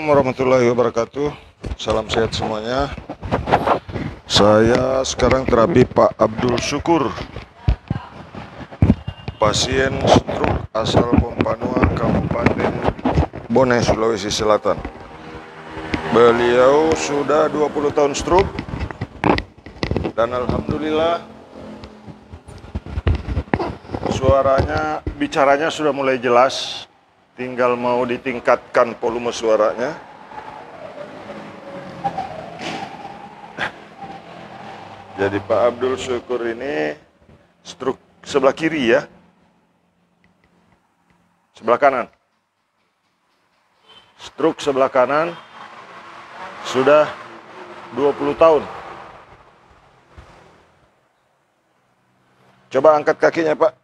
Assalamualaikum warahmatullahi wabarakatuh. Salam sehat semuanya. Saya sekarang terapi Pak Abdul Syukur, pasien stroke asal Pompanua, Kabupaten Bone, Sulawesi Selatan. Beliau sudah 20 tahun stroke dan alhamdulillah bicaranya sudah mulai jelas. Tinggal mau ditingkatkan volume suaranya. Jadi Pak Abdul Syukur ini stroke sebelah kiri ya. Sebelah kanan. Stroke sebelah kanan sudah 20 tahun. Coba angkat kakinya, Pak.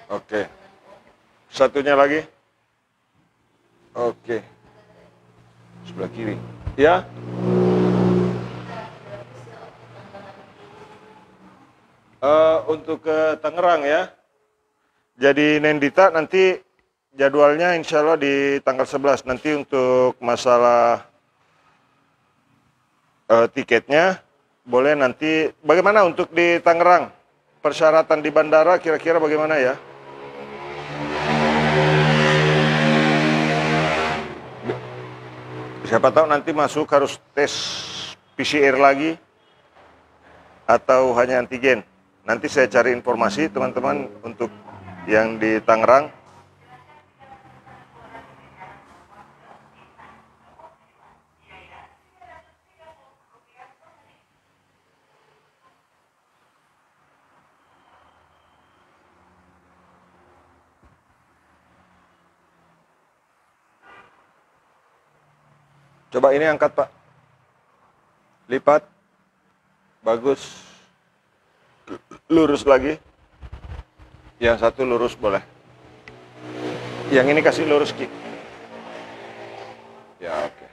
Oke. Satunya lagi. Oke. Sebelah kiri. Ya. Untuk ke Tangerang ya. Jadi Nendita nanti jadwalnya insya Allah di tanggal 11. Nanti untuk masalah tiketnya boleh nanti. Bagaimana untuk di Tangerang? Persyaratan di bandara kira-kira bagaimana ya? Siapa tahu nanti masuk harus tes PCR lagi atau hanya antigen. Nanti saya cari informasi teman-teman untuk yang di Tangerang. Coba ini angkat, Pak. Lipat. Bagus. Lurus lagi. Yang satu lurus boleh. Yang ini kasih lurus, Ki. Ya, oke.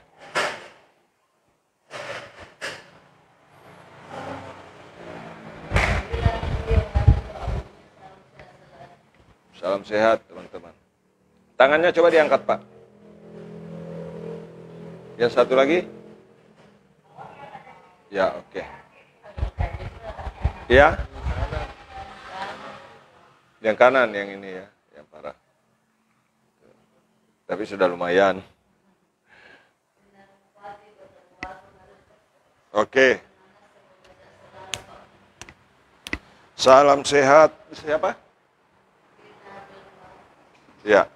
Salam sehat, teman-teman. Tangannya coba diangkat, Pak. Yang satu lagi? Ya, oke. Ya? Yang kanan, yang ini ya, yang parah. Tapi sudah lumayan. Oke. Salam sehat. Siapa? Ya.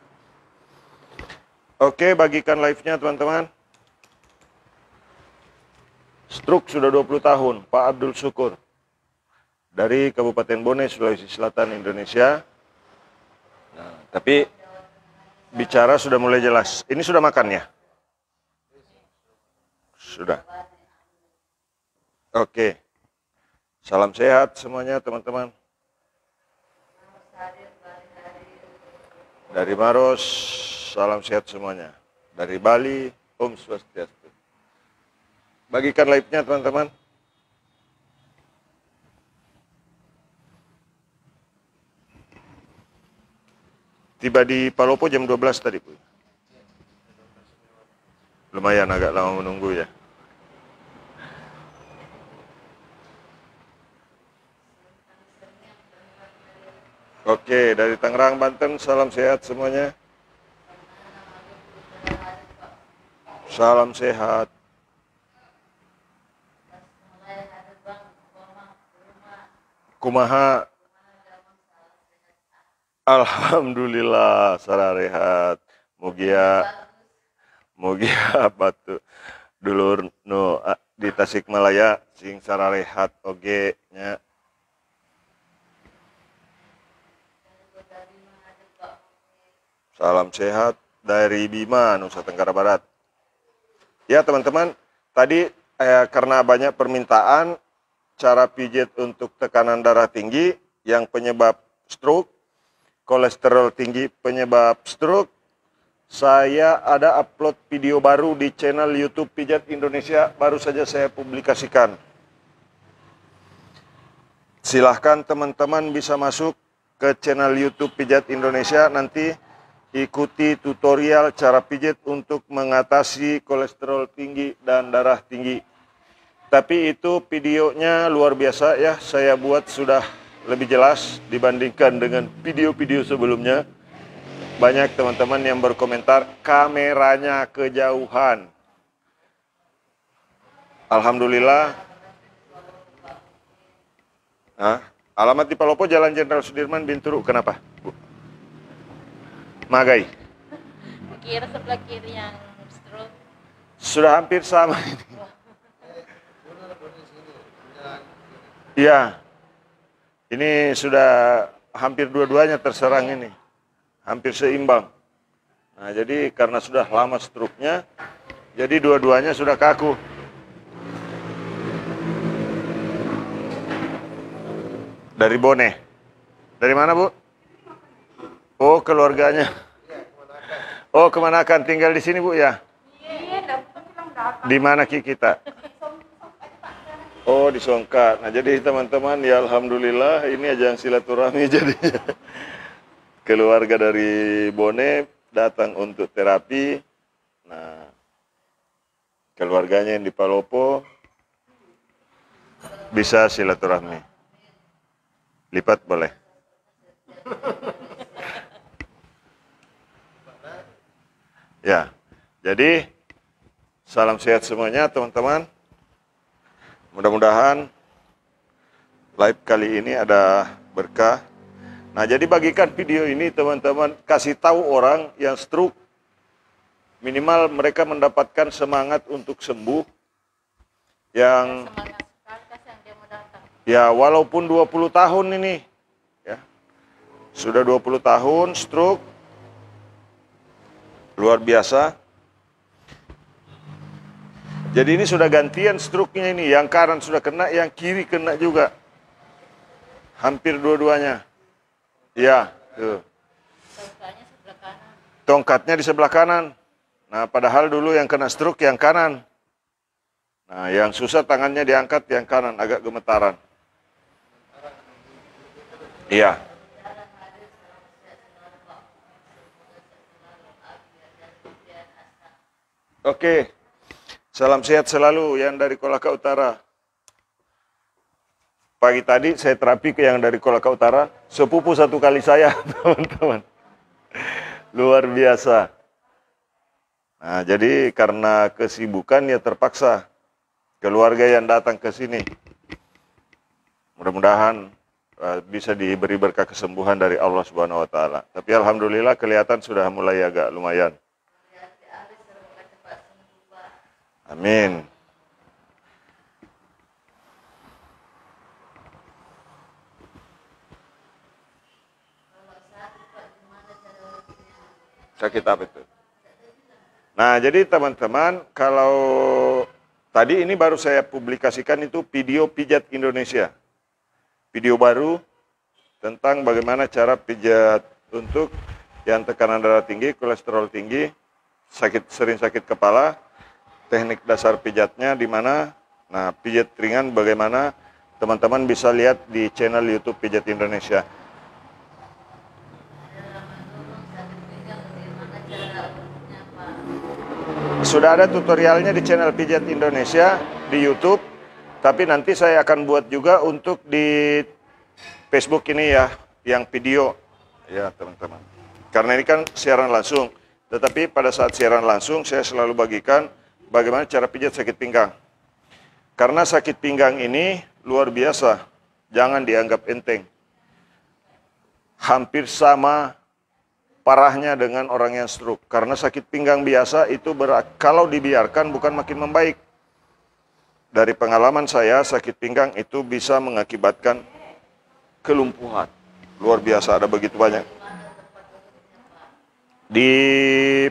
Oke, bagikan live-nya teman-teman. Stroke sudah 20 tahun, Pak Abdul Syukur. Dari Kabupaten Bone, Sulawesi Selatan, Indonesia. Nah, tapi bicara sudah mulai jelas. Ini sudah makan ya? Sudah. Oke. Salam sehat semuanya teman-teman. Dari Maros, salam sehat semuanya. Dari Bali, Om Swastiastu. Bagikan live-nya teman-teman. Tiba di Palopo jam 12 tadi, Bu. Lumayan agak lama menunggu ya. Oke, dari Tangerang, Banten, salam sehat semuanya. Salam sehat. Kumaha. Alhamdulillah sararehat. Mugia batu dulur nu di Tasikmalaya sing sararehat oge nya. Salam sehat dari Bima, Nusa Tenggara Barat. Ya teman-teman, tadi karena banyak permintaan cara pijat untuk tekanan darah tinggi yang penyebab stroke, kolesterol tinggi penyebab stroke. Saya ada upload video baru di channel YouTube Pijat Indonesia, baru saja saya publikasikan. Silahkan teman-teman bisa masuk ke channel YouTube Pijat Indonesia, nanti ikuti tutorial cara pijat untuk mengatasi kolesterol tinggi dan darah tinggi. Tapi itu videonya luar biasa ya, saya buat sudah lebih jelas dibandingkan dengan video-video sebelumnya. Banyak teman-teman yang berkomentar kameranya kejauhan. Alhamdulillah. Alamat di Palopo, Jalan Jenderal Sudirman, Binturu. Kenapa, Bu? Magai. Kira sebelah kiri yang stroke. Sudah hampir sama ini. Iya. Ini sudah hampir dua-duanya terserang ini. Hampir seimbang. Nah, jadi karena sudah lama struknya, jadi dua-duanya sudah kaku. Dari Bone. Dari mana, Bu? Oh, keluarganya. Oh, Kemanakan. Tinggal di sini, Bu, ya? Di mana kita? Oh, di Songkat. Nah, jadi teman-teman, ya alhamdulillah ini ajang silaturahmi jadinya. Keluarga dari Bone datang untuk terapi. Nah, keluarganya yang di Palopo bisa silaturahmi. Lipat boleh. Ya, jadi salam sehat semuanya teman-teman. Mudah-mudahan live kali ini ada berkah. Nah, jadi bagikan video ini teman-teman, kasih tahu orang yang stroke, minimal mereka mendapatkan semangat untuk sembuh. Yang ya walaupun 20 tahun ini, ya sudah 20 tahun stroke, luar biasa. Jadi ini sudah gantian stroke-nya ini, yang kanan sudah kena, yang kiri kena juga. Hampir dua-duanya. Ya, tuh. Tongkatnya di sebelah kanan. Nah, padahal dulu yang kena stroke yang kanan. Nah, yang susah tangannya diangkat yang kanan, agak gemetaran. Iya. Oke. Salam sehat selalu yang dari Kolaka Utara. Pagi tadi saya terapi ke yang dari Kolaka Utara, sepupu satu kali saya, teman-teman. Luar biasa. Nah, jadi karena kesibukan ya terpaksa keluarga yang datang ke sini. Mudah-mudahan bisa diberi berkah kesembuhan dari Allah Subhanahu wa taala. Tapi alhamdulillah kelihatan sudah mulai agak lumayan. Amin. Sakit apa itu? Nah, jadi teman-teman, kalau tadi ini baru saya publikasikan itu video pijat Indonesia. Video baru tentang bagaimana cara pijat untuk yang tekanan darah tinggi, kolesterol tinggi, sering sakit kepala, teknik dasar pijatnya di mana. Nah, pijat ringan bagaimana, teman-teman bisa lihat di channel YouTube Pijat Indonesia. Sudah ada tutorialnya di channel Pijat Indonesia di YouTube, tapi nanti saya akan buat juga untuk di Facebook ini ya, yang video ya teman-teman. Karena ini kan siaran langsung, tetapi pada saat siaran langsung saya selalu bagikan bagaimana cara pijat sakit pinggang. Karena sakit pinggang ini luar biasa, jangan dianggap enteng. Hampir sama parahnya dengan orang yang stroke. Karena sakit pinggang biasa itu kalau dibiarkan bukan makin membaik. Dari pengalaman saya, sakit pinggang itu bisa mengakibatkan kelumpuhan. Luar biasa, ada begitu banyak. Di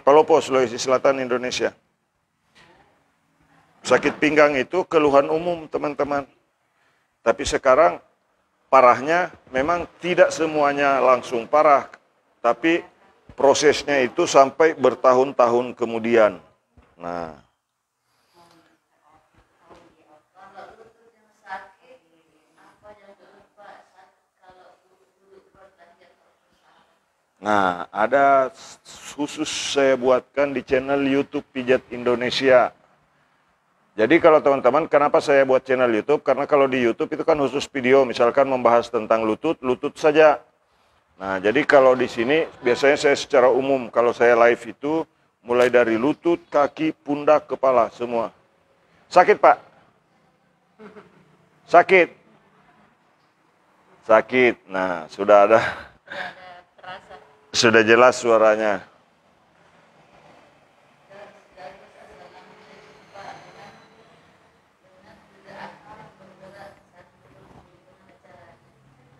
Palopo, Sulawesi Selatan, Indonesia. Sakit pinggang itu keluhan umum, teman-teman. Tapi sekarang parahnya memang tidak semuanya langsung parah, tapi prosesnya itu sampai bertahun-tahun kemudian. Nah, Nah, ada khusus saya buatkan di channel YouTube Pijat Indonesia. Jadi kalau teman-teman, kenapa saya buat channel YouTube? Karena kalau di YouTube itu kan khusus video, misalkan membahas tentang lutut, lutut saja. Nah, jadi kalau di sini biasanya saya secara umum, kalau saya live itu mulai dari lutut, kaki, pundak, kepala, semua. Sakit, Pak? Sakit? Sakit. Nah, sudah ada. Terasa. Sudah jelas suaranya.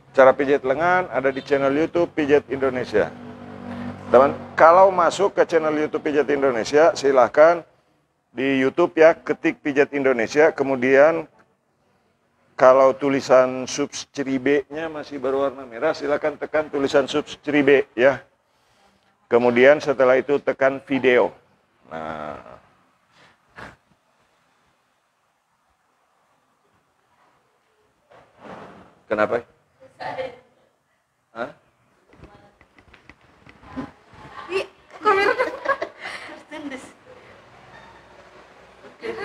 Cara pijat lengan ada di channel YouTube Pijat Indonesia. Teman, kalau masuk ke channel YouTube Pijat Indonesia, silahkan di YouTube ya, ketik Pijat Indonesia, kemudian kalau tulisan subscribe-nya masih berwarna merah, silahkan tekan tulisan subscribe ya. Kemudian setelah itu tekan video. Nah, kenapa? Hah?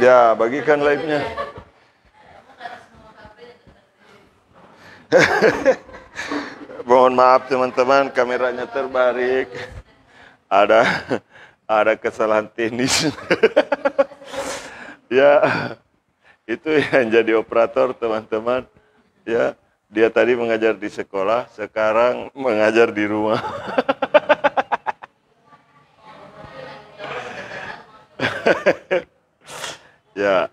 Ya, bagikan live-nya. Mohon maaf teman-teman, kameranya terbalik. Ada kesalahan teknis. Ya, itu yang jadi operator teman-teman. Ya, dia tadi mengajar di sekolah, sekarang mengajar di rumah. Ya.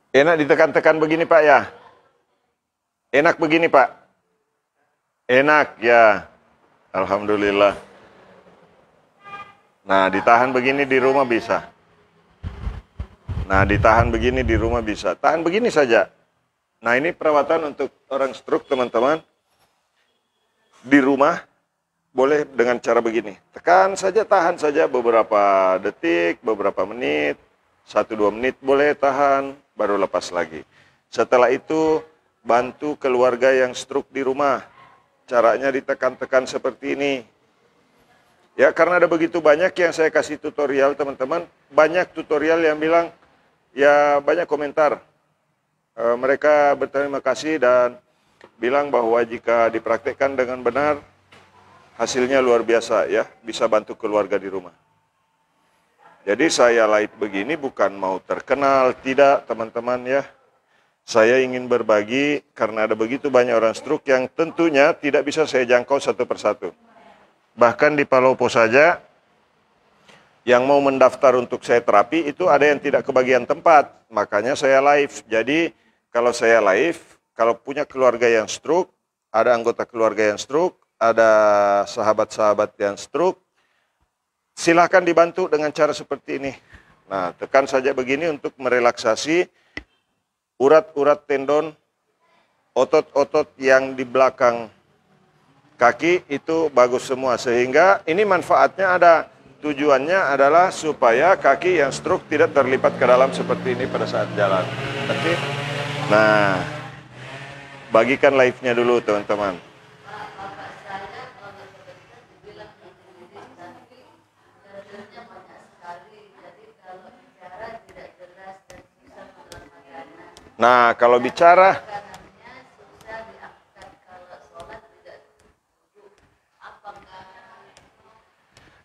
Enak ditekan-tekan begini Pak ya? Enak begini Pak? Enak ya. Alhamdulillah. Nah, ditahan begini di rumah bisa. Nah, ditahan begini di rumah bisa. Tahan begini saja. Nah, ini perawatan untuk orang stroke teman-teman. Di rumah boleh dengan cara begini. Tekan saja, tahan saja beberapa detik, beberapa menit. 1-2 menit boleh tahan, baru lepas lagi. Setelah itu, bantu keluarga yang stroke di rumah. Caranya ditekan-tekan seperti ini. Ya, karena ada begitu banyak yang saya kasih tutorial, teman-teman. Banyak tutorial yang bilang, ya banyak komentar. Mereka berterima kasih dan bilang bahwa jika dipraktekkan dengan benar, hasilnya luar biasa ya, bisa bantu keluarga di rumah. Jadi saya live begini bukan mau terkenal, tidak teman-teman ya. Saya ingin berbagi karena ada begitu banyak orang stroke yang tentunya tidak bisa saya jangkau satu persatu. Bahkan di Palopo saja, yang mau mendaftar untuk saya terapi itu ada yang tidak kebagian tempat. Makanya saya live. Jadi kalau saya live, kalau punya keluarga yang stroke, ada anggota keluarga yang stroke, ada sahabat-sahabat yang stroke, silahkan dibantu dengan cara seperti ini. Nah, tekan saja begini untuk merelaksasi urat-urat tendon, otot-otot yang di belakang kaki itu bagus semua. Sehingga ini manfaatnya ada, tujuannya adalah supaya kaki yang stroke tidak terlipat ke dalam seperti ini pada saat jalan. Oke? Nah, bagikan live-nya dulu teman-teman. Nah, kalau bicara,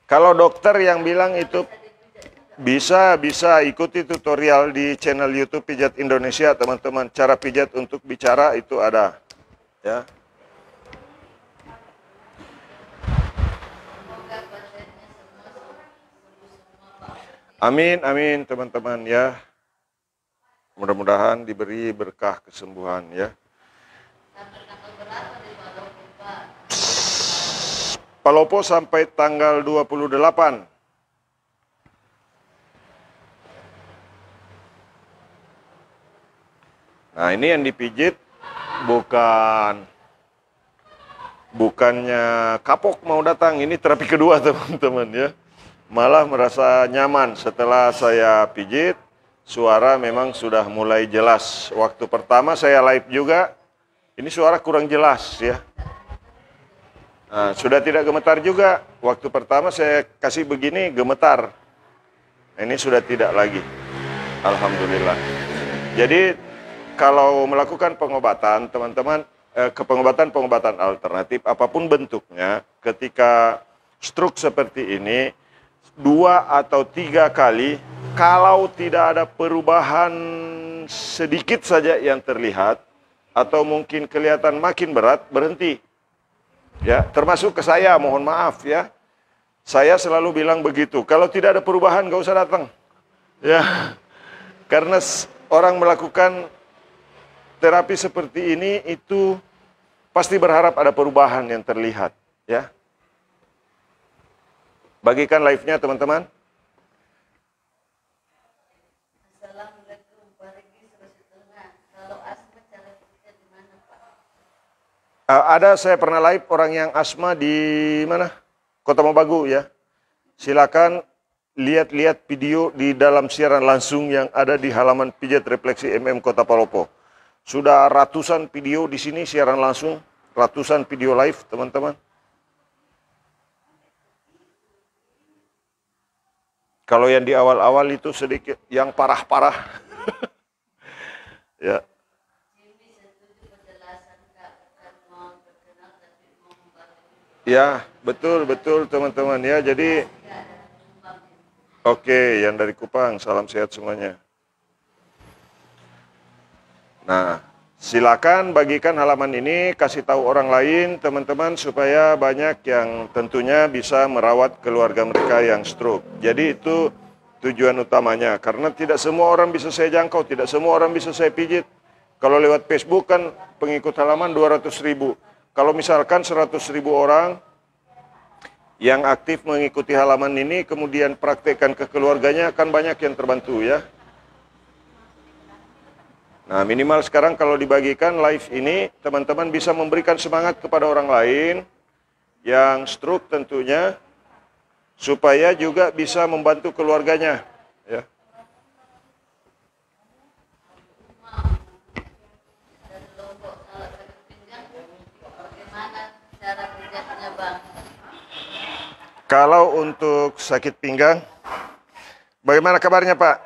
kalau dokter yang bilang itu bisa ikuti tutorial di channel YouTube Pijat Indonesia, teman-teman. Cara pijat untuk bicara itu ada, ya. Amin, amin, teman-teman ya. Mudah-mudahan diberi berkah kesembuhan ya. Palopo sampai tanggal 28. Nah, ini yang dipijit bukannya kapok mau datang, ini terapi kedua teman-teman ya. Malah merasa nyaman setelah saya pijit, suara memang sudah mulai jelas. Waktu pertama saya live juga, ini suara kurang jelas ya. Nah, sudah tidak gemetar juga. Waktu pertama saya kasih begini gemetar. Ini sudah tidak lagi. Alhamdulillah. Jadi kalau melakukan pengobatan, teman-teman, pengobatan alternatif apapun bentuknya, ketika stroke seperti ini 2 atau 3 kali, kalau tidak ada perubahan sedikit saja yang terlihat atau mungkin kelihatan makin berat, berhenti. Ya, termasuk ke saya, mohon maaf ya. Saya selalu bilang begitu, kalau tidak ada perubahan gak usah datang. Ya. Karena orang melakukan terapi seperti ini itu pasti berharap ada perubahan yang terlihat, ya. Bagikan live-nya teman-teman. Assalamualaikum, Pak Regi, Sulawesi Tengah. Kalau asma cara pikirnya di mana, Pak? Ada, saya pernah live orang yang asma di mana? Kota Mobagu ya. Silakan lihat-lihat video di dalam siaran langsung yang ada di halaman Pijat Refleksi MM Kota Palopo. Sudah ratusan video di sini siaran langsung, ratusan video live teman-teman. Kalau yang di awal-awal itu sedikit yang parah-parah. Ya. Ya, betul teman-teman ya. Jadi oke, yang dari Kupang, salam sehat semuanya. Nah, silakan bagikan halaman ini, kasih tahu orang lain, teman-teman, supaya banyak yang tentunya bisa merawat keluarga mereka yang stroke. Jadi itu tujuan utamanya, karena tidak semua orang bisa saya jangkau, tidak semua orang bisa saya pijit. Kalau lewat Facebook kan pengikut halaman 200.000. Kalau misalkan 100.000 orang yang aktif mengikuti halaman ini, kemudian praktekkan ke keluarganya, akan banyak yang terbantu ya. Nah, minimal sekarang kalau dibagikan live ini, teman-teman bisa memberikan semangat kepada orang lain yang stroke tentunya, supaya juga bisa membantu keluarganya ya. Bagaimana cara pijatnya, Bang? Kalau untuk sakit pinggang, bagaimana kabarnya Pak?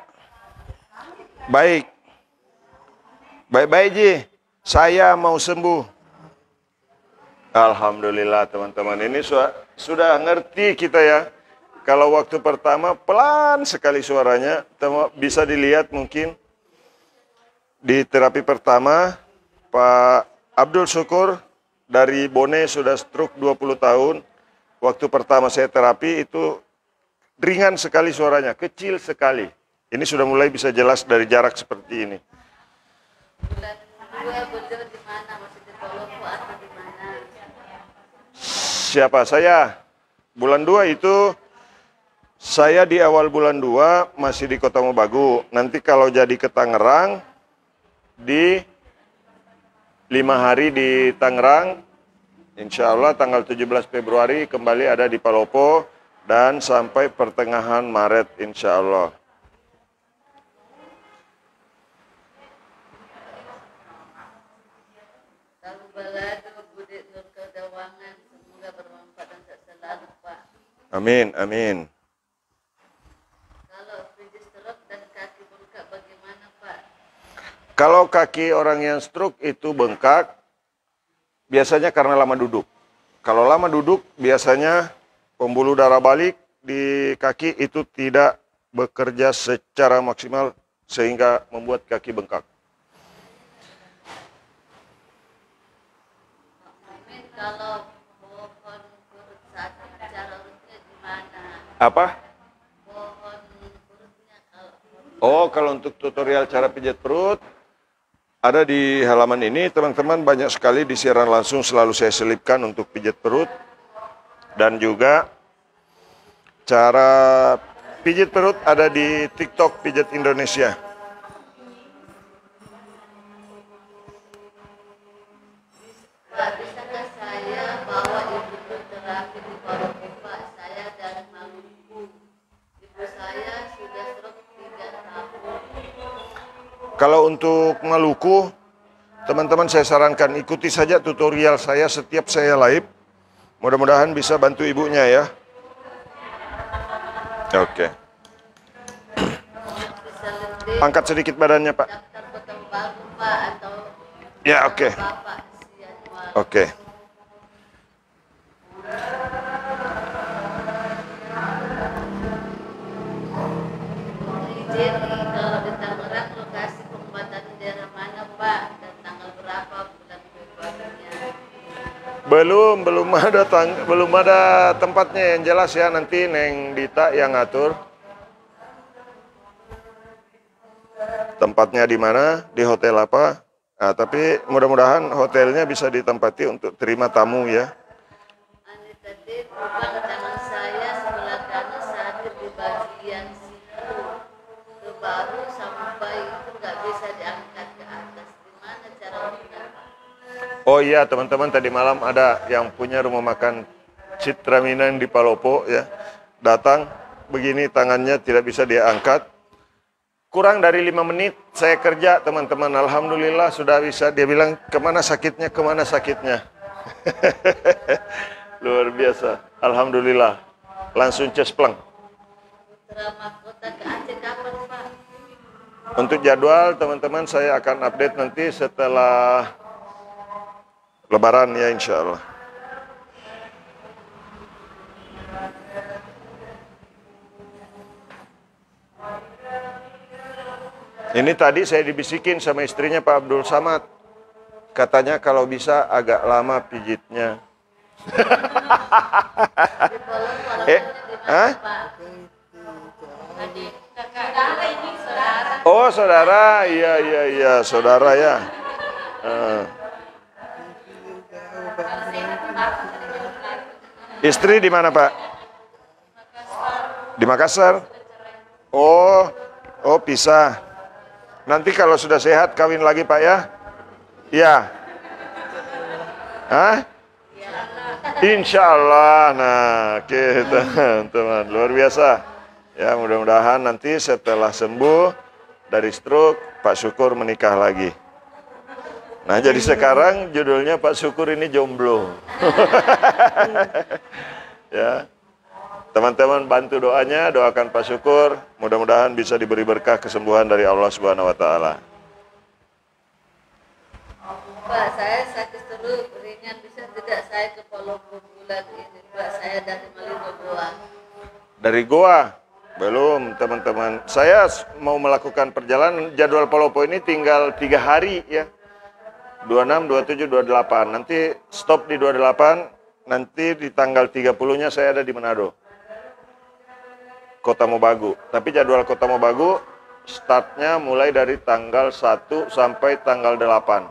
Baik. Baik-baik Ji, saya mau sembuh. Alhamdulillah teman-teman, ini sudah ngerti kita ya. Kalau waktu pertama pelan sekali suaranya, bisa dilihat mungkin di terapi pertama, Pak Abdul Syukur dari Bone sudah stroke 20 tahun. Waktu pertama saya terapi itu ringan sekali suaranya, kecil sekali. Ini sudah mulai bisa jelas dari jarak seperti ini. Bulan 2 beliau di mana? Masih di Palopo atau di mana? Siapa? Saya. Bulan 2 itu saya di awal bulan 2 masih di Kota Mobagu. Nanti kalau jadi ke Tangerang di 5 hari di Tangerang, insya Allah tanggal 17 Februari kembali ada di Palopo dan sampai pertengahan Maret insya Allah. Lalu balado Bude Nur Kedawangan, semoga bermanfaat dan sehat selalu, Pak. Amin, amin. Kalau pijat stroke dan kaki bengkak bagaimana, Pak? Kalau kaki orang yang stroke itu bengkak, biasanya karena lama duduk. Kalau lama duduk, biasanya pembuluh darah balik di kaki itu tidak bekerja secara maksimal sehingga membuat kaki bengkak. Amin. Kalau pohon kurut sakit, cara urutnya gimana? Apa? Pohon kurutnya kalau Oh, kalau untuk tutorial cara pijat perut, ada di halaman ini, teman-teman, banyak sekali di siaran langsung selalu saya selipkan untuk pijat perut. Dan juga cara pijat perut ada di TikTok Pijat Indonesia. Pak, bisakah saya bawa ibuku terapi di Palopo, Pak? Saya dari Maluku. Ibu saya sudah stroke 3 tahun. Kalau untuk Maluku, teman-teman saya sarankan ikuti saja tutorial saya setiap saya live. Mudah-mudahan bisa bantu ibunya ya. Oke. Bisa lebih Angkat sedikit badannya, Pak. daftar Kota Baru, Pak, atau Ya, oke. Bapak Sian, Pak. Oke. Izin nih, kalau di Tangerang lokasi pengobatan di daerah mana, Pak? Dan tanggal berapa bulan Februarinya? Belum ada tempatnya yang jelas ya, nanti Neng Dita yang ngatur. Tempatnya di mana, di hotel apa? Nah, tapi mudah-mudahan hotelnya bisa ditempati untuk terima tamu ya. Andi tadi lubang tangan saya sebelah kanan sakit di bagian situ. Ke baru sampai itu nggak bisa diangkat ke atas. Gimana cara untuk Oh iya teman-teman, tadi malam ada yang punya rumah makan Citra Minang di Palopo ya. Datang begini tangannya tidak bisa dia angkat. Kurang dari 5 menit saya kerja teman-teman. Alhamdulillah sudah bisa. Dia bilang kemana sakitnya, kemana sakitnya. Luar biasa. Alhamdulillah. Langsung cespleng. putra mahkota ke Aceh kapan, Pak? Untuk jadwal teman-teman saya akan update nanti setelah Lebaran ya insya Allah. Ini tadi saya dibisikin sama istrinya Pak Abdul Samad. Katanya kalau bisa agak lama pijitnya. Di Polong, Hah? Pak. Tadi saudara ini saudara. Oh saudara, iya saudara ya. Istri di mana Pak? Di Makassar. Oh pisah. Nanti kalau sudah sehat kawin lagi Pak ya? Iya. Hah? Insya Allah. Nah, kita teman luar biasa. Ya mudah-mudahan nanti setelah sembuh dari stroke Pak Syukur menikah lagi. Nah jadi sekarang judulnya Pak Syukur ini jomblo. Ya. Teman-teman bantu doanya, doakan Pak Syukur, mudah-mudahan bisa diberi berkah kesembuhan dari Allah Subhanahu wa taala. Pak, saya sakit stroke ringan, bisa tidak saya ke Palopo bulan ini, Pak? Saya dari Malino Goa. Dari Goa? Belum teman-teman. Saya mau melakukan perjalanan, jadwal Palopo ini tinggal 3 hari ya. 26, 27, 28. Nanti stop di 28, nanti di tanggal 30-nya saya ada di Manado. Kota Mobagu. Tapi jadwal Kota Mobagu startnya mulai dari tanggal 1 sampai tanggal 8.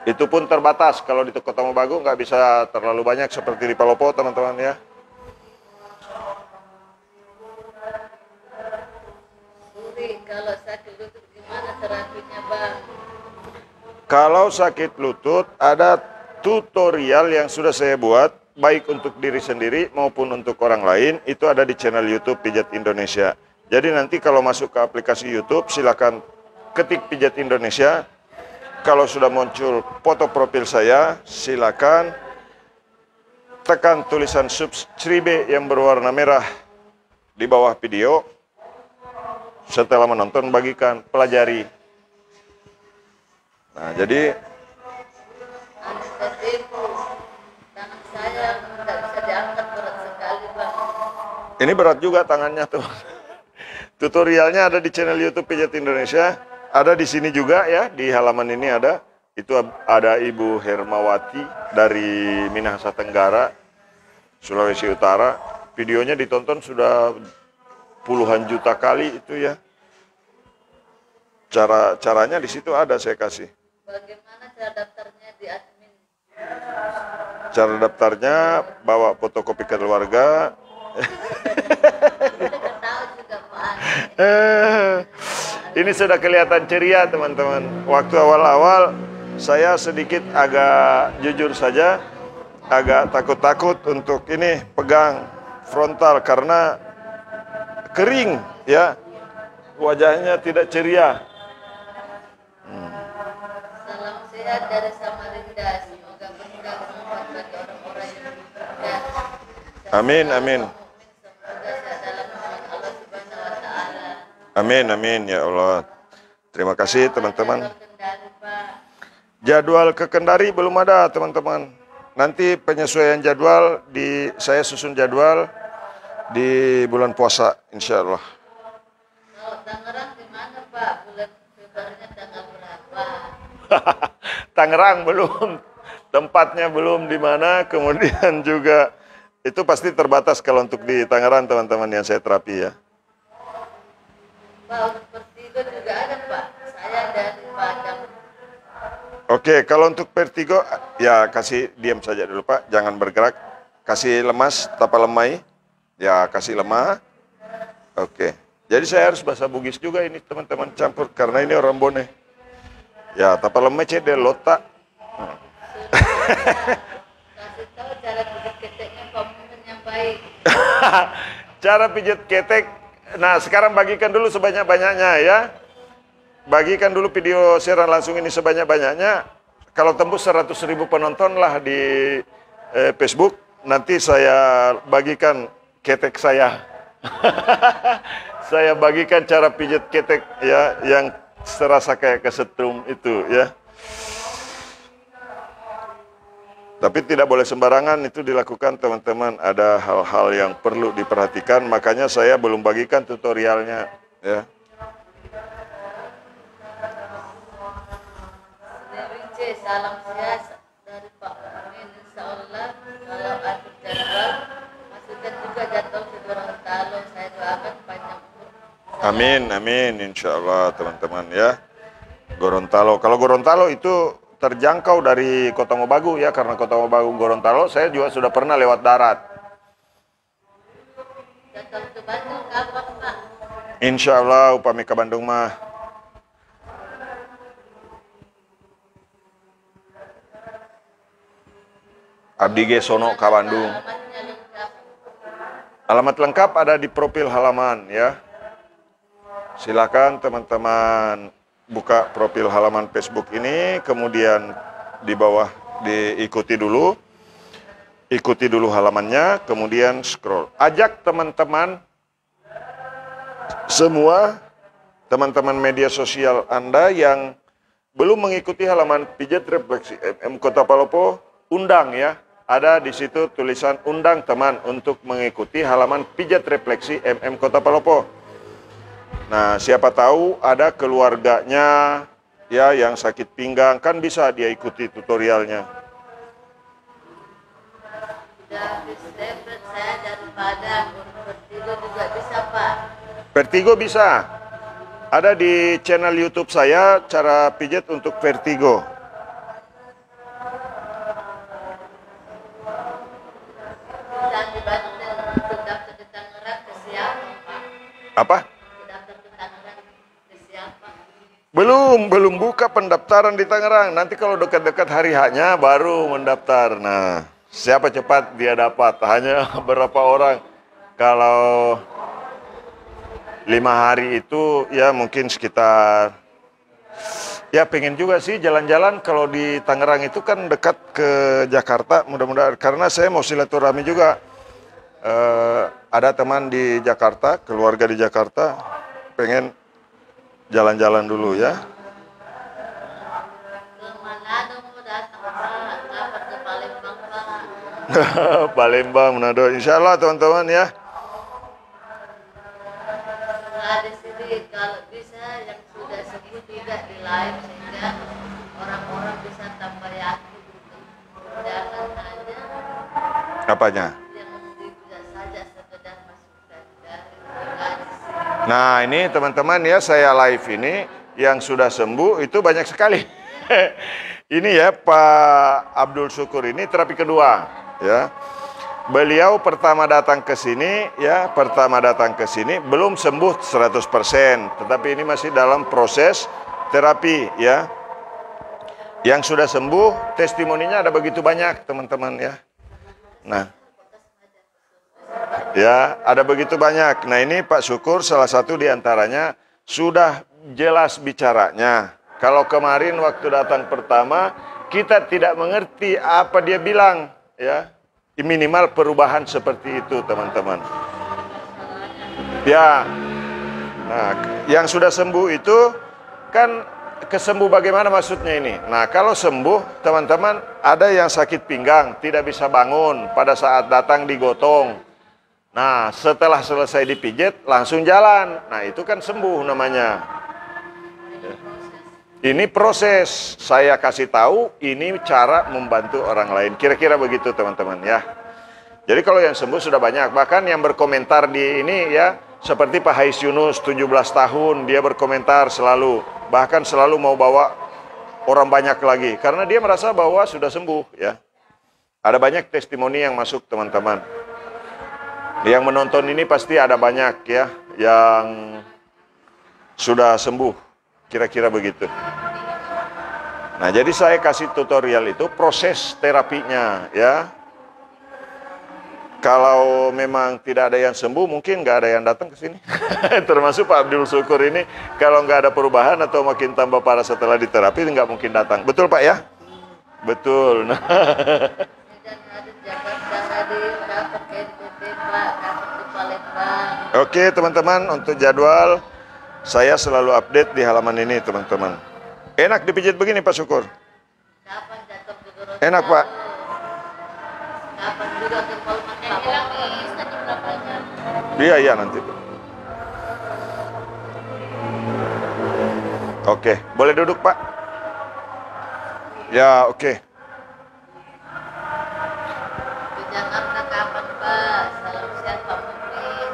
Itu pun terbatas. Kalau di Kota Mobagu nggak bisa terlalu banyak seperti di Palopo teman-teman ya. Suri, kalau sakit lutut gimana terapinya, Bang? Kalau sakit lutut ada tutorial yang sudah saya buat. Baik untuk diri sendiri maupun untuk orang lain, itu ada di channel YouTube Pijat Indonesia. Jadi nanti kalau masuk ke aplikasi YouTube, silakan ketik Pijat Indonesia. Kalau sudah muncul foto profil saya, silakan tekan tulisan subscribe yang berwarna merah di bawah video. Setelah menonton, bagikan, pelajari. Nah, jadi Tangan saya nggak bisa diangkat, berat sekali, Bang. ini berat juga tangannya tuh. Tutorialnya ada di channel YouTube Pijat Indonesia. Ada di sini juga ya, di halaman ini ada. Itu ada Ibu Hermawati dari Minahasa Tenggara, Sulawesi Utara. Videonya ditonton sudah puluhan juta kali itu ya. Caranya di situ ada saya kasih. Bagaimana cara daftarnya di admin? Cara daftarnya bawa fotokopi keluarga. Kita nggak tahu juga, Pak. Ini sudah kelihatan ceria teman-teman. Waktu awal-awal saya sedikit agak jujur saja, agak takut-takut untuk ini pegang frontal karena kering ya. wajahnya tidak ceria. Salam sehat dari Samarinda. Semoga berkah manfaat bagi orang-orang yang membutuhkan. Amin, amin. Semoga sehat dalam naungan Allah Subhanahu wa taala. Amin, amin ya Allah. Terima kasih teman-teman. Jadwal Kendari, Pak. Jadwal ke Kendari belum ada teman-teman. Nanti penyesuaian jadwal saya susun jadwal di bulan puasa insya Allah. Kalau Tangerang di mana, Pak? Bulan Februarinya tanggal berapa? Tangerang belum, tempatnya belum di mana, kemudian juga itu pasti terbatas kalau untuk di Tangerang teman-teman yang saya terapi ya. Pak, untuk Vertigo juga ada, Pak. Saya dari Padang. Oke, kalau untuk vertigo ya kasih diam saja dulu Pak, jangan bergerak. Kasih lemas, tapa lemai. Ya, kasih lemah. Oke. Jadi saya harus bahasa Bugis juga ini teman-teman campur karena ini orang Bone. Ya, tapa lemai cede lotak. Kasih tahu cara pijat keteknya Pak Mumin yang baik. Cara pijat ketek. Nah, sekarang bagikan dulu sebanyak-banyaknya ya. Bagikan dulu video siaran langsung ini sebanyak-banyaknya. Kalau tembus 100.000 penonton lah di Facebook, nanti saya bagikan ketek saya. Saya bagikan cara pijat ketek ya yang serasa kayak kesetrum itu ya. Tapi tidak boleh sembarangan itu dilakukan teman-teman. Ada hal-hal yang perlu diperhatikan, makanya saya belum bagikan tutorialnya ya. Salam sehat dari Pak Mumin. Insya Allah kalau atur jadwal, masukkan juga jadwal ke Gorontalo. Saya doakan panjang umur. Amin, amin, insya Allah teman-teman ya. Gorontalo, kalau Gorontalo itu terjangkau dari Kota Mobagu ya, karena Kota Mobagu Gorontalo saya juga sudah pernah lewat darat. Jadwal ke Bandung kapan, Pak? Insya Allah upami ke Bandung mah. Abdi ge sono ka Bandung. Alamatnya lengkap. Alamat lengkap ada di profil halaman ya. Silakan teman-teman buka profil halaman Facebook ini, kemudian di bawah diikuti dulu. Ikuti dulu halamannya, kemudian scroll. Ajak teman-teman semua, teman-teman media sosial Anda yang belum mengikuti halaman pijat refleksi MM Kota Palopo, undang ya. Ada di situ tulisan undang teman untuk mengikuti halaman pijat refleksi MM Kota Palopo. Nah, siapa tahu ada keluarganya ya yang sakit pinggang, kan bisa dia ikuti tutorialnya. Sudah habis debet saya dari Padang. Untuk Vertigo juga bisa, Pak. Vertigo bisa. Ada di channel YouTube saya cara pijat untuk vertigo. Dan di Bandung dan untuk daftar ke Tangerang ke siapa, Pak? Apa? Daftar ke Tangerang ke siapa? Belum buka pendaftaran di Tangerang. Nanti kalau dekat-dekat hari haknya baru mendaftar. Nah, siapa cepat dia dapat. Hanya berapa orang. Kalau 5 hari itu ya mungkin sekitar, ya pengen juga sih jalan-jalan. Kalau di Tangerang itu kan dekat ke Jakarta, mudah-mudahan. Karena saya mau silaturahmi juga. Ada teman di Jakarta, keluarga di Jakarta, pengen jalan-jalan dulu ya. Ke Manado mau datang, Pak. Kapan ke Palembang, Pak? Palembang, Manado, insya Allah teman-teman ya. Nah, di sini kalau bisa yang sudah sembuh tidak di live sehingga orang-orang bisa tambah yakin. Jangan hanya Apanya? yang tidak saja sekedar masukan dari aplikasi. Nah ini teman-teman ya, saya live ini yang sudah sembuh itu banyak sekali. Ini ya Pak Abdul Syukur ini terapi kedua ya. Beliau pertama datang ke sini ya, belum sembuh 100%, tetapi ini masih dalam proses terapi ya. Yang sudah sembuh testimoninya ada begitu banyak teman-teman ya. Nah, ya ada begitu banyak. Nah ini Pak Syukur salah satu diantaranya sudah jelas bicaranya. Kalau kemarin waktu datang pertama, kita tidak mengerti apa dia bilang, ya. Minimal perubahan seperti itu, teman-teman. Ya. Nah, yang sudah sembuh itu kan kesembuh bagaimana maksudnya ini? Nah, kalau sembuh, teman-teman, ada yang sakit pinggang, tidak bisa bangun, pada saat datang digotong. Nah, setelah selesai dipijit, langsung jalan. Nah, itu kan sembuh namanya. Ini proses, saya kasih tahu, ini cara membantu orang lain. Kira-kira begitu, teman-teman, ya. Jadi kalau yang sembuh sudah banyak, bahkan yang berkomentar di ini, ya, seperti Pak Hais Yunus, 17 tahun, dia berkomentar selalu. Bahkan selalu mau bawa orang banyak lagi. Karena dia merasa bahwa sudah sembuh, ya. Ada banyak testimoni yang masuk, teman-teman. Yang menonton ini pasti ada banyak, ya, yang sudah sembuh. Kira-kira begitu. Nah, jadi saya kasih tutorial itu proses terapinya, ya. Kalau memang tidak ada yang sembuh, mungkin nggak ada yang datang ke sini. Termasuk Pak Abdul Syukur ini, kalau nggak ada perubahan atau makin tambah parah setelah diterapi, nggak mungkin datang. Betul, Pak, ya? Betul. Nah. Oke, teman-teman, untuk jadwal saya selalu update di halaman ini, teman-teman. Enak dipijit begini, Pak Syukur? Enak, Pak. Iya, nanti. Oke, boleh duduk, Pak? Ya, oke.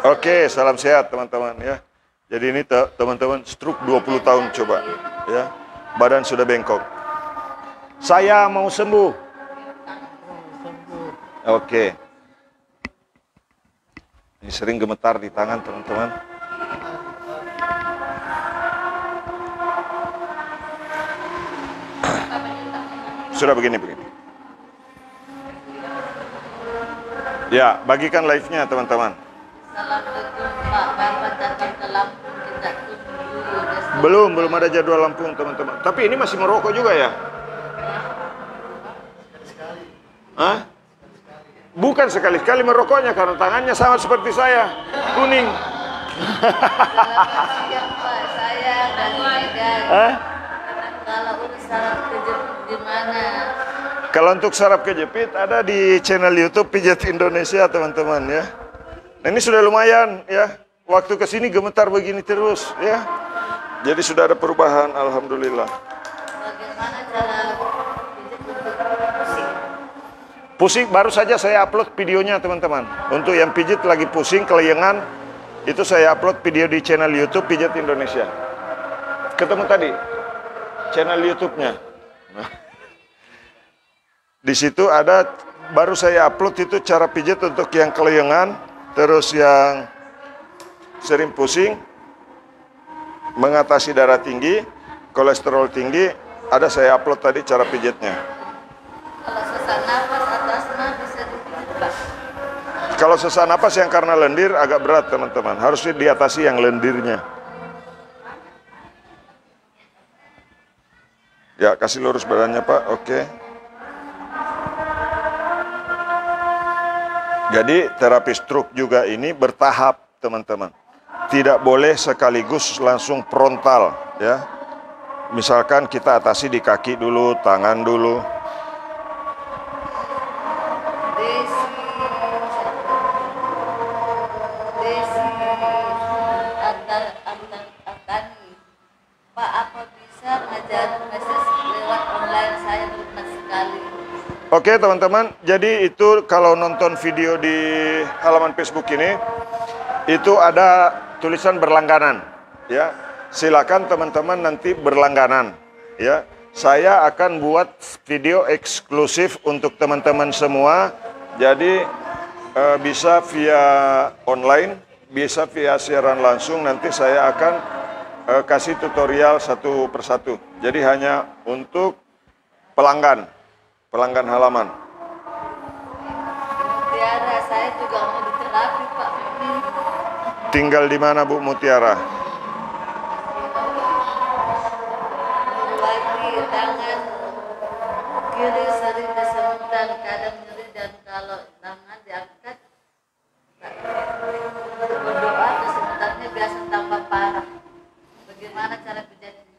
Oke, salam sehat, teman-teman, ya. Jadi ini teman-teman stroke 20 tahun coba, ya. Badan sudah bengkok. Saya mau sembuh. Oke. Ini sering gemetar di tangan, teman-teman. Sudah begini. Ya, bagikan live-nya, teman-teman. Assalamualaikum Pak, Bapak datang ke Lampung, kita tunggu. Belum ada jadwal Lampung, teman-teman. Tapi ini masih merokok juga ya? Hah? Bukan sekali-sekali merokoknya karena tangannya sama seperti saya, kuning. Selamat siang Pak, saya dari Medan. Hah? Kalau urus saraf kejepit gimana? Kalau untuk saraf kejepit ada di channel YouTube Pijat Indonesia, teman-teman, ya. Nah, ini sudah lumayan, ya. Waktu kesini gemetar begini terus, ya. Jadi sudah ada perubahan, alhamdulillah. Bagaimana cara pijat untuk pusing? Pusing, baru saja saya upload videonya, teman-teman. Untuk yang pijit lagi pusing, kelayangan, itu saya upload video di channel YouTube Pijat Indonesia. Ketemu tadi channel YouTube-nya. Nah, di situ ada, baru saya upload itu cara pijat untuk yang kelayangan, terus yang sering pusing, mengatasi darah tinggi, kolesterol tinggi, ada saya upload tadi cara pijatnya. Kalau sesak nafas atau asma bisa dipijat Pak? Kalau sesak napas yang karena lendir agak berat, teman-teman. Harus diatasi yang lendirnya. Ya, kasih lurus badannya, Pak. Oke. Jadi terapi stroke juga ini bertahap, teman-teman. Tidak boleh sekaligus langsung frontal, ya. Misalkan kita atasi di kaki dulu, tangan dulu. Desi Antani, Pak, apa bisa ngajarin message lewat online? Saya belum sekali. Oke, teman-teman, jadi itu kalau nonton video di halaman Facebook ini, itu ada tulisan berlangganan, ya. Silakan teman-teman nanti berlangganan, ya. Saya akan buat video eksklusif untuk teman-teman semua. Jadi bisa via online, bisa via siaran langsung. Nanti saya akan kasih tutorial satu persatu. Jadi hanya untuk pelanggan halaman. Tiara, saya juga mau diterapi Pak. Tinggal di mana Bu Mutiara? tangan kiri sering kesemutan, kadang nyeri, dan kalau tangan diangkat berdoa kesemutannya biasa tambah parah. Bagaimana cara pijatnya?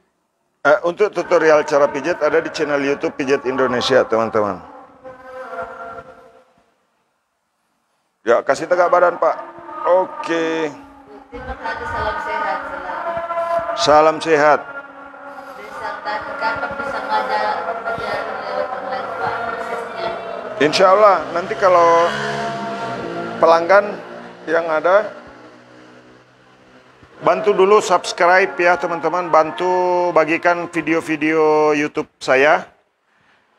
Untuk tutorial cara pijat ada di channel YouTube Pijat Indonesia, teman-teman. Ya, kasih tegak badan, Pak. Oke. Terima kasih, salam sehat selalu. Salam sehat. Disertasi kapan bisa ngajarin lewat online Pak prosesnya? Insya Allah nanti kalau pelanggan yang ada, bantu dulu subscribe ya teman-teman, bantu bagikan video-video YouTube saya.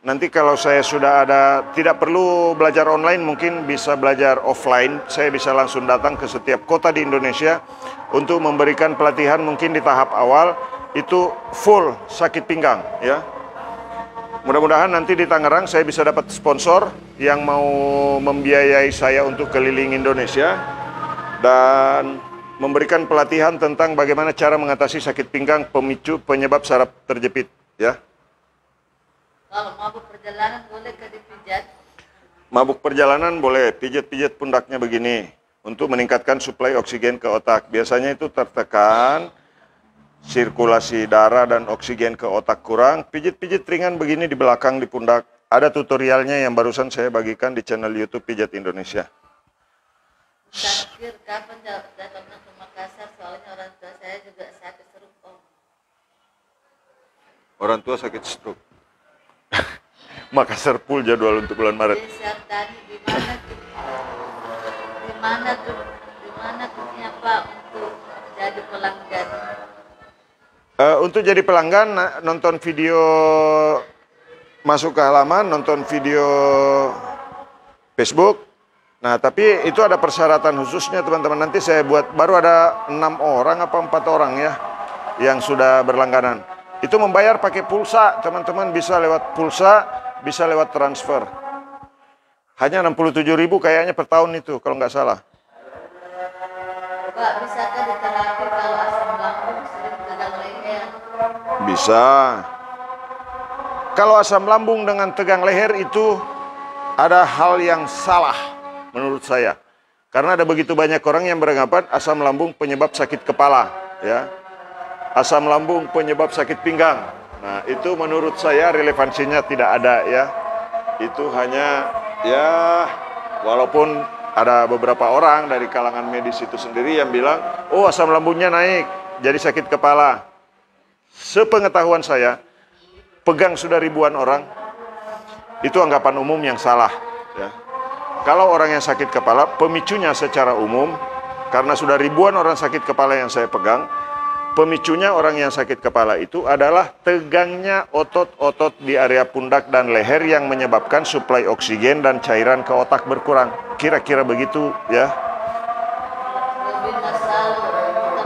Nanti kalau saya sudah ada, tidak perlu belajar online, mungkin bisa belajar offline. Saya bisa langsung datang ke setiap kota di Indonesia untuk memberikan pelatihan. Mungkin di tahap awal itu full sakit pinggang ya. Mudah-mudahan nanti di Tangerang saya bisa dapat sponsor yang mau membiayai saya untuk keliling Indonesia dan memberikan pelatihan tentang bagaimana cara mengatasi sakit pinggang pemicu penyebab saraf terjepit ya. Kalau mabuk perjalanan boleh ke dipijat? Mabuk perjalanan boleh, pijat-pijat pundaknya begini untuk meningkatkan suplai oksigen ke otak. Biasanya itu tertekan, sirkulasi darah dan oksigen ke otak kurang. Pijit-pijit ringan begini di belakang di pundak. Ada tutorialnya yang barusan saya bagikan di channel YouTube Pijat Indonesia. Terakhir kapan datangnya ke Makassar? Soalnya orang tua saya juga sakit stroke Om. Orang tua sakit stroke. Makassar full jadwal untuk bulan Maret. Disertasi di mana tuh Pak untuk jadi pelanggan? Untuk jadi pelanggan, nonton video, masuk ke halaman, nonton video Facebook. Nah, tapi itu ada persyaratan khususnya teman-teman. Nanti saya buat, baru ada 6 orang apa 4 orang ya yang sudah berlangganan. Itu membayar pakai pulsa, teman-teman, bisa lewat pulsa, bisa lewat transfer. Hanya 67.000 kayaknya per tahun itu, kalau nggak salah. Pak, bisakah diterapi kalau asam lambung sering tegang leher? Bisa. Kalau asam lambung dengan tegang leher itu ada hal yang salah menurut saya. Karena ada begitu banyak orang yang beranggapan asam lambung penyebab sakit kepala, ya. Asam lambung penyebab sakit pinggang. Nah, itu menurut saya relevansinya tidak ada ya. Itu hanya ya, walaupun ada beberapa orang dari kalangan medis itu sendiri yang bilang, oh asam lambungnya naik, jadi sakit kepala. Sepengetahuan saya, pegang sudah ribuan orang, itu anggapan umum yang salah. Ya. Kalau orang yang sakit kepala, pemicunya secara umum, karena sudah ribuan orang sakit kepala yang saya pegang, pemicunya orang yang sakit kepala itu adalah tegangnya otot-otot di area pundak dan leher yang menyebabkan suplai oksigen dan cairan ke otak berkurang. Kira-kira begitu ya. Lebih nasal.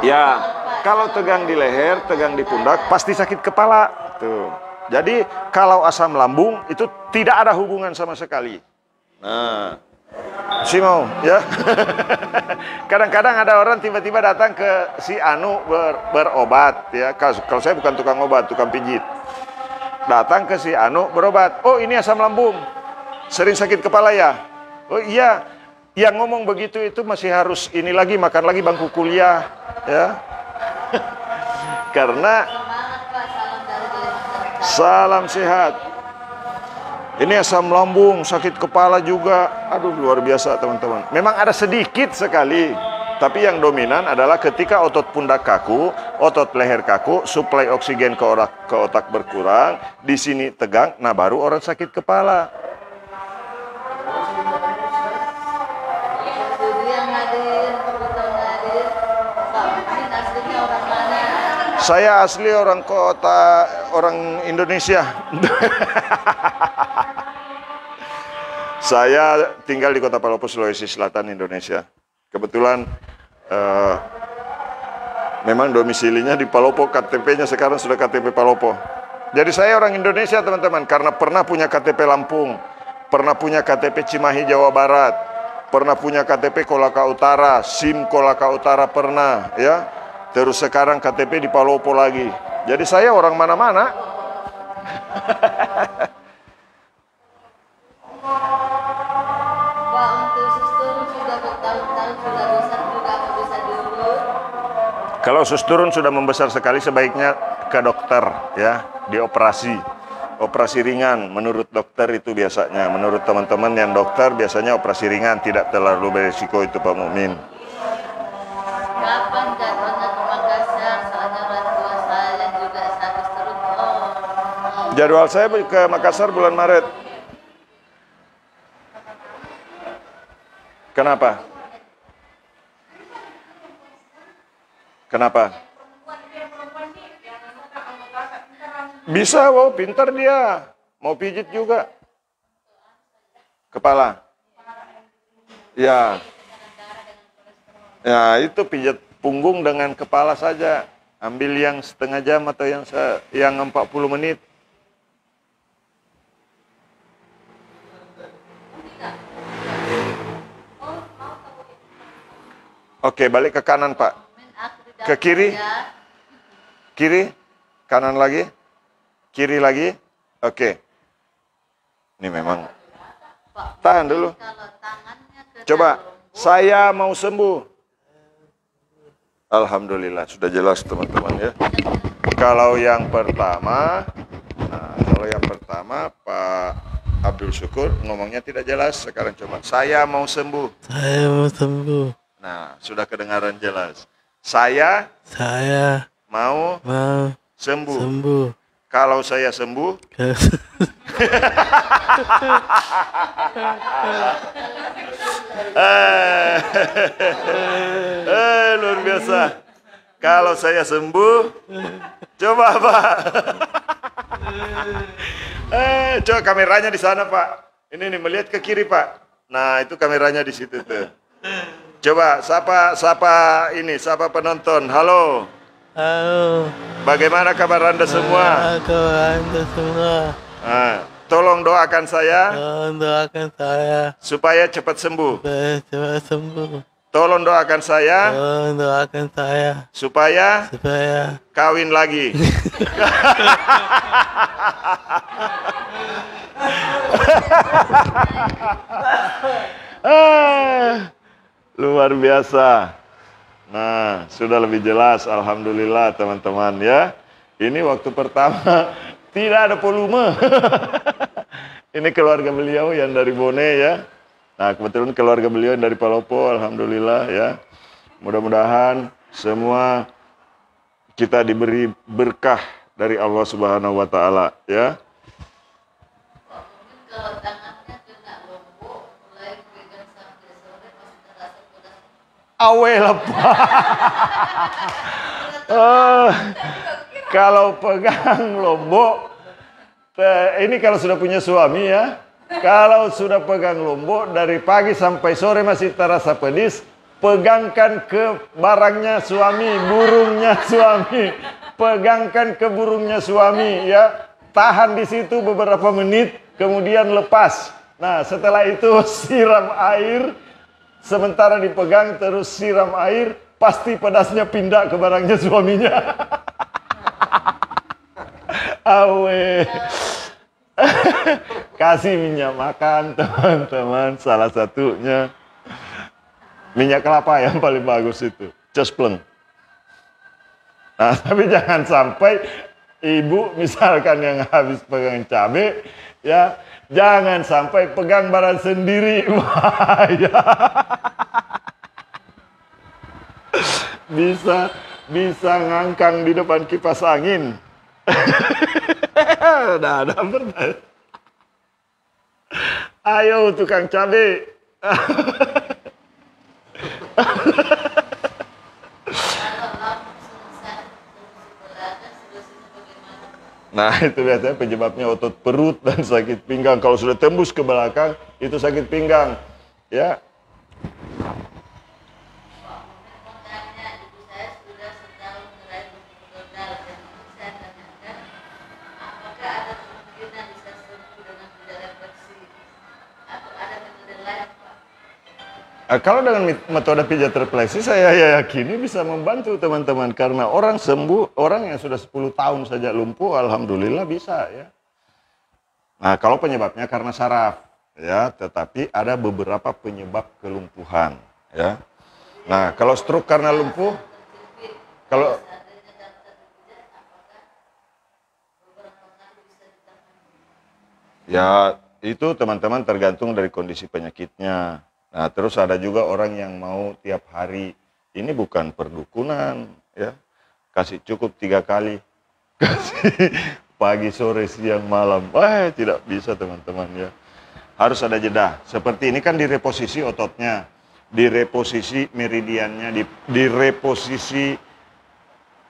Ya, kalau tegang di leher, tegang di pundak, pasti sakit kepala. Tuh. Jadi kalau asam lambung itu tidak ada hubungan sama sekali. Nah, si mau ya. Kadang-kadang ada orang tiba-tiba datang ke si Anu berobat ya. Kalau saya bukan tukang obat, tukang pijit. Datang ke si Anu berobat. Oh, ini asam lambung. Sering sakit kepala ya? Oh iya. Yang ngomong begitu itu masih harus ini lagi, makan lagi bangku kuliah ya. Karena Semangat Pak, salam dari Kalimantan. salam sehat. Ini asam lambung, sakit kepala juga. Aduh, luar biasa teman-teman. Memang ada sedikit sekali. Tapi yang dominan adalah ketika otot pundak kaku, otot leher kaku, suplai oksigen ke otak berkurang, di sini tegang, nah baru orang sakit kepala. Jadi yang hadir, foto hadir, Pak Mungkin aslinya orang mana? Saya asli orang orang Indonesia. Saya tinggal di Kota Palopo, Sulawesi Selatan, Indonesia. Kebetulan memang domisilinya di Palopo, KTP-nya sekarang sudah KTP Palopo. Jadi saya orang Indonesia teman-teman, karena pernah punya KTP Lampung, pernah punya KTP Cimahi Jawa Barat, pernah punya KTP Kolaka Utara, SIM Kolaka Utara pernah ya. Terus sekarang KTP di Palopo lagi. Jadi saya orang mana-mana. Pak, untuk susturun sudah bertahun-tahun sudah besar juga apa bisa diurut? Kalau sus turun sudah membesar sekali, sebaiknya ke dokter ya, dioperasi. Operasi ringan menurut dokter itu biasanya. Menurut teman-teman yang dokter biasanya operasi ringan, tidak terlalu berisiko itu Pak Mukmin. Kapan jadwalnya ke Makassar? Soalnya orang tua saya juga sakit terus. Oh. Jadwal saya ke Makassar bulan Maret. Kenapa? Kenapa? Bisa, wow, pintar dia. Mau pijit juga. Kepala. Ya. Ya, itu pijat punggung dengan kepala saja. Ambil yang setengah jam atau yang 40 menit. Oke, balik ke kanan, Pak. Ke kiri. Kiri. Kanan lagi. Kiri lagi. Oke. Ini memang. Tahan dulu. Coba. Saya mau sembuh. Alhamdulillah. Sudah jelas teman-teman ya. Kalau yang pertama. Nah, kalau yang pertama Pak Abdul Syukur ngomongnya tidak jelas. Sekarang coba. Saya mau sembuh. Saya mau sembuh. Nah, sudah kedengaran jelas. Saya mau sembuh. Kalau saya sembuh, luar biasa. Kalau saya sembuh, coba Pak. Coba kameranya di sana Pak. Ini nih melihat ke kiri Pak. Nah, itu kameranya di situ tuh. Coba sapa penonton. Halo. Halo. Bagaimana kabar Anda semua? Kabar Anda semua. Tolong doakan saya. Tolong doakan saya. Supaya cepat sembuh. Supaya cepat sembuh. Tolong doakan saya. Tolong doakan saya. Supaya kawin lagi. Luar biasa. Nah, sudah lebih jelas. Alhamdulillah teman-teman ya. Ini waktu pertama tidak ada volume. Ini keluarga beliau yang dari Bone ya. Nah, kebetulan keluarga beliau yang dari Palopo. Alhamdulillah ya. Mudah-mudahan semua kita diberi berkah dari Allah Subhanahu wa taala ya. Kalau tangannya kena lombok, mulai pegang sampai sore masih terasa pedas. Awe lepas. Kalau pegang lombok, ini kalau sudah punya suami ya. Kalau sudah pegang lombok dari pagi sampai sore masih terasa pedis, pegangkan ke barangnya suami, burungnya suami. Pegangkan ke burungnya suami ya. Tahan di situ beberapa menit, kemudian lepas. Nah, setelah itu siram air. Sementara dipegang terus siram air, pasti pedasnya pindah ke barangnya suaminya. Awe. Kasih minyak makan teman-teman, salah satunya minyak kelapa yang paling bagus itu, cespleng. Nah, tapi jangan sampai ibu misalkan yang habis pegang cabai, ya jangan sampai pegang barang sendiri, bahaya. Bisa ngangkang di depan kipas angin. Nah, dapat. Ayo tukang cabai. Nah, itu biasanya penyebabnya otot perut dan sakit pinggang. Kalau sudah tembus ke belakang, itu sakit pinggang. Ya. Kalau dengan metode pijat refleksi, saya yakini bisa membantu teman-teman. Karena orang sembuh, orang yang sudah 10 tahun saja lumpuh, alhamdulillah bisa ya. Nah, kalau penyebabnya karena saraf, ya, tetapi ada beberapa penyebab kelumpuhan, ya. Nah, kalau stroke karena lumpuh, kalau ya itu teman-teman tergantung dari kondisi penyakitnya. Nah, terus ada juga orang yang mau tiap hari, ini bukan perdukunan, ya. Kasih cukup 3 kali, kasih pagi, sore, siang, malam. Tidak bisa teman-teman, ya. Harus ada jeda. Seperti ini kan direposisi ototnya, direposisi meridiannya, direposisi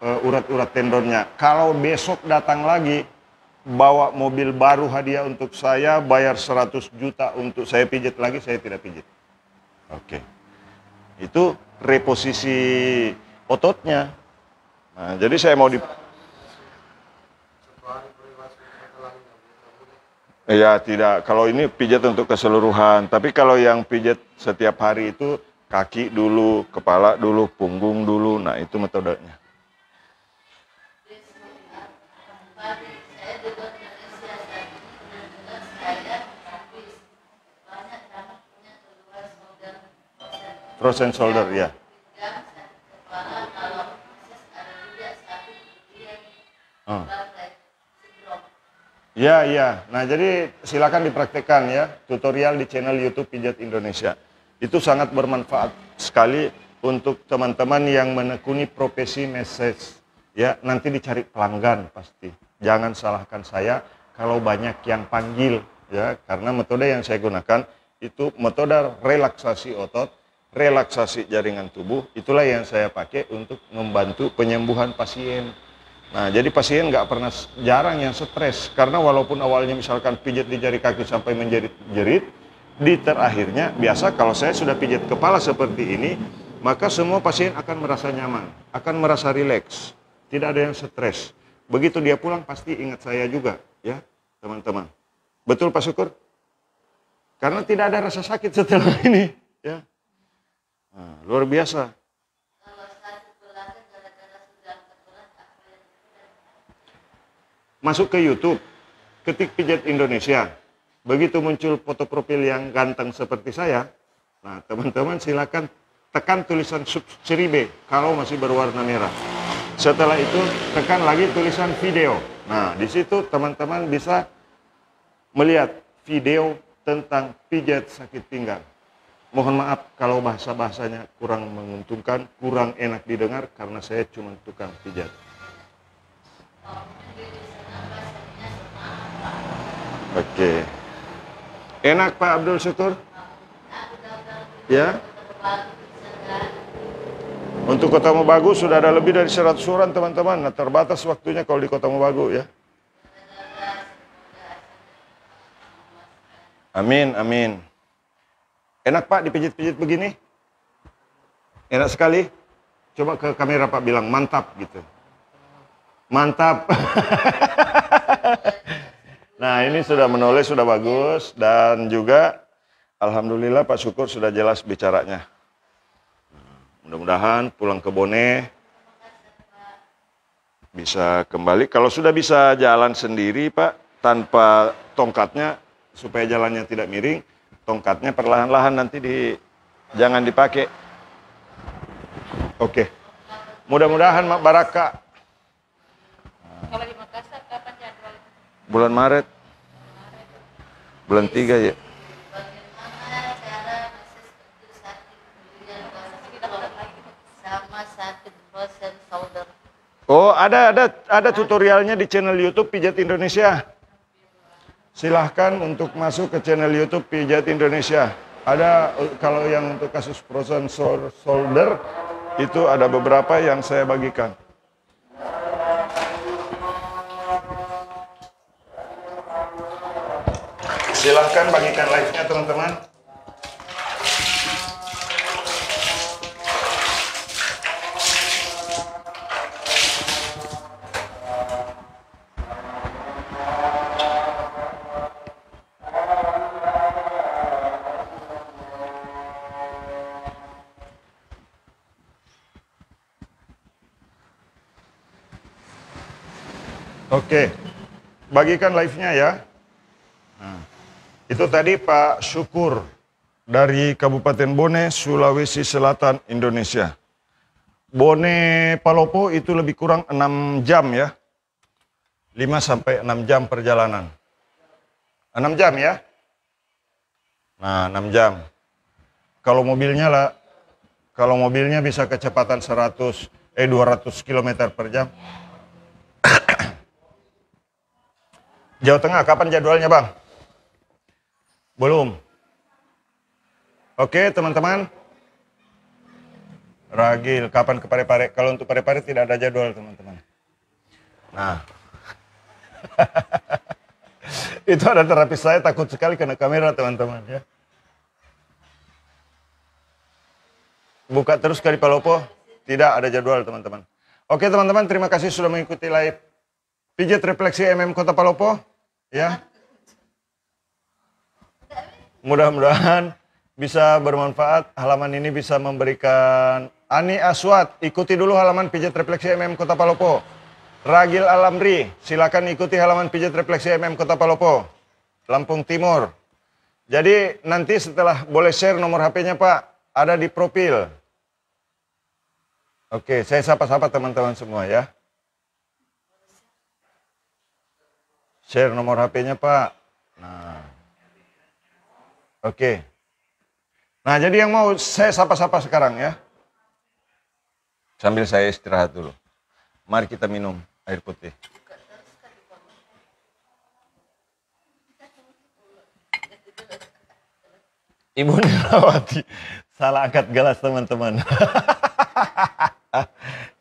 urat-urat tendonnya. Kalau besok datang lagi, bawa mobil baru hadiah untuk saya, bayar 100 juta untuk saya pijit lagi, saya tidak pijit. Oke. Itu reposisi ototnya. Nah, jadi saya mau ya tidak, kalau ini pijat untuk keseluruhan, tapi kalau yang pijat setiap hari itu kaki dulu, kepala dulu, punggung dulu, nah itu metodenya. Frozen shoulder, ya. Ya, ya. Nah, jadi silakan dipraktekkan ya, tutorial di channel YouTube Pijat Indonesia. Itu sangat bermanfaat sekali untuk teman-teman yang menekuni profesi massage. Ya, nanti dicari pelanggan pasti. Jangan salahkan saya kalau banyak yang panggil ya, karena metode yang saya gunakan itu metode relaksasi otot, relaksasi jaringan tubuh. Itulah yang saya pakai untuk membantu penyembuhan pasien. Nah, jadi pasien nggak pernah, jarang yang stres, karena walaupun awalnya misalkan pijat di jari kaki sampai menjerit-jerit, di terakhirnya biasa kalau saya sudah pijat kepala seperti ini, maka semua pasien akan merasa nyaman, akan merasa rileks, tidak ada yang stres. Begitu dia pulang pasti ingat saya juga, ya teman-teman. Betul Pak Syukur? Karena tidak ada rasa sakit setelah ini, ya. Nah, luar biasa. Masuk ke YouTube, ketik Pijat Indonesia. Begitu muncul foto profil yang ganteng seperti saya, nah teman-teman silakan tekan tulisan sub-seri B kalau masih berwarna merah. Setelah itu tekan lagi tulisan video. Nah, di situ teman-teman bisa melihat video tentang pijat sakit pinggang. Mohon maaf kalau bahasa-bahasanya kurang menguntungkan, kurang enak didengar karena saya cuma tukang pijat. Oke. Enak Pak Abdul Syukur? Ya. Untuk Kota Mobagu sudah ada lebih dari 100 orang teman-teman. Nah, terbatas waktunya kalau di Kota Mobagu ya. Amin, amin. Enak Pak dipijit-pijit begini? Enak sekali? Coba ke kamera Pak bilang mantap gitu. Mantap. Nah, ini sudah menulis, sudah bagus, dan juga alhamdulillah Pak Syukur sudah jelas bicaranya. Mudah-mudahan pulang ke Bone bisa kembali. Kalau sudah bisa jalan sendiri Pak, tanpa tongkatnya, supaya jalannya tidak miring, tongkatnya perlahan-lahan nanti jangan dipakai. Oke. Mudah-mudahan Mak Baraka. Kalau di Makassar kapan jadwal? Bulan Maret. Bulan 3 ya. Bagaimana cara untuk sakit sama sakit frozen shoulder? Oh, ada tutorialnya di channel YouTube Pijat Indonesia. Silahkan untuk masuk ke channel YouTube Pijat Indonesia. Ada kalau yang untuk kasus frozen shoulder itu ada beberapa yang saya bagikan. Silahkan bagikan live-nya teman-teman. Oke, bagikan live-nya ya. Itu tadi Pak Syukur dari Kabupaten Bone, Sulawesi Selatan, Indonesia. Bone Palopo itu lebih kurang 6 jam ya. 5 sampai 6 jam perjalanan. 6 jam ya. Nah, 6 jam. Kalau mobilnya bisa kecepatan 200 km per jam. Jawa Tengah, kapan jadwalnya Bang? Belum. Oke teman-teman. Ragil, kapan ke Parepare? Kalau untuk Parepare tidak ada jadwal teman-teman. Nah. Itu ada terapis saya takut sekali kena kamera teman-teman ya. Buka terus kali Palopo. Tidak ada jadwal teman-teman. Oke teman-teman, terima kasih sudah mengikuti live Pijat Refleksi Kota Palopo. Ya. Mudah-mudahan bisa bermanfaat. Halaman ini bisa memberikan Ani Aswat, ikuti dulu halaman Pijat Refleksi Kota Palopo. Ragil Alamri, silakan ikuti halaman Pijat Refleksi Kota Palopo. Lampung Timur. Jadi nanti setelah boleh share nomor HP-nya Pak, ada di profil. Oke, saya sapa-sapa teman-teman semua ya. Share nomor HP-nya Pak. Nah. Oke. Nah, jadi yang mau saya sapa-sapa sekarang ya. Sambil saya istirahat dulu. Mari kita minum air putih. Ibu Nirawati, salah angkat gelas teman-teman.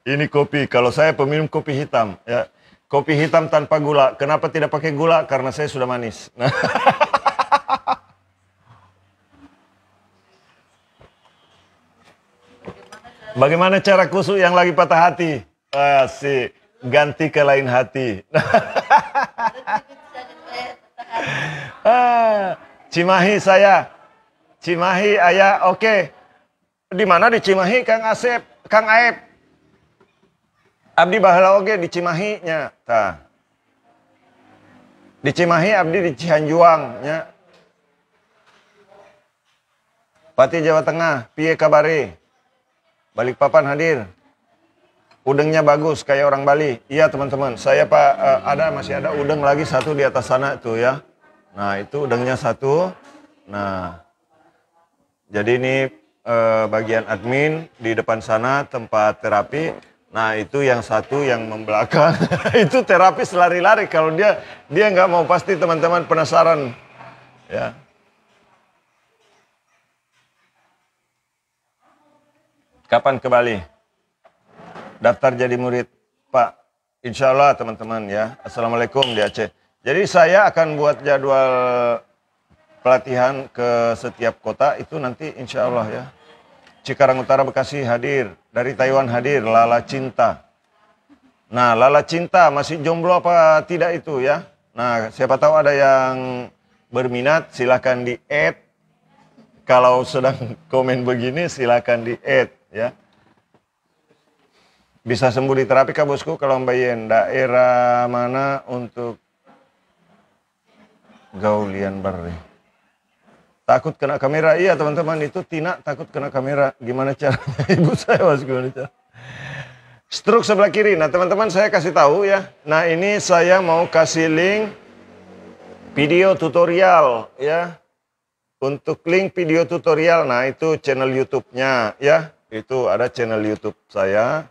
Ini kopi, kalau saya peminum kopi hitam ya. Kopi hitam tanpa gula. Kenapa tidak pakai gula? Karena saya sudah manis. Bagaimana cara kusuk yang lagi patah hati? Asik, ganti ke lain hati. Cimahi saya. Cimahi ayah, oke. Di mana di Cimahi Kang Asep, Kang Aep? Abdi baheula oge di Cimahi nya. Tah. Di Cimahi abdi di Cihanjuang nya. Pati Jawa Tengah, piye kabare? Balikpapan hadir. Udengnya bagus kayak orang Bali. Iya teman-teman, saya Pak masih ada udeng lagi satu di atas sana tuh ya. Nah, itu udengnya satu. Nah. Jadi ini bagian admin di depan sana tempat terapi. Nah itu yang satu yang membelakang itu terapis lari-lari kalau dia nggak mau, pasti teman-teman penasaran ya. Kapan ke Bali? Daftar jadi murid Pak. Insya Allah teman-teman ya. Assalamualaikum di Aceh. Jadi saya akan buat jadwal pelatihan ke setiap kota itu nanti insya Allah ya. Cikarang Utara Bekasi hadir, dari Taiwan hadir, Lala Cinta. Nah, Lala Cinta masih jomblo apa tidak itu ya? Nah, siapa tahu ada yang berminat silahkan di-add. Kalau sedang komen begini silahkan di-add ya. Bisa sembuh di terapi Kak Bosku kalau Mbak Yen. Daerah mana untuk Gaulian Barre? Takut kena kamera, iya teman-teman, itu Tina takut kena kamera. Gimana caranya? Ibu saya mas gimana cara? Stroke sebelah kiri. Nah teman-teman saya kasih tahu ya. Nah ini saya mau kasih link video tutorial ya. Untuk link video tutorial, nah itu channel YouTube-nya ya. Itu ada channel YouTube saya.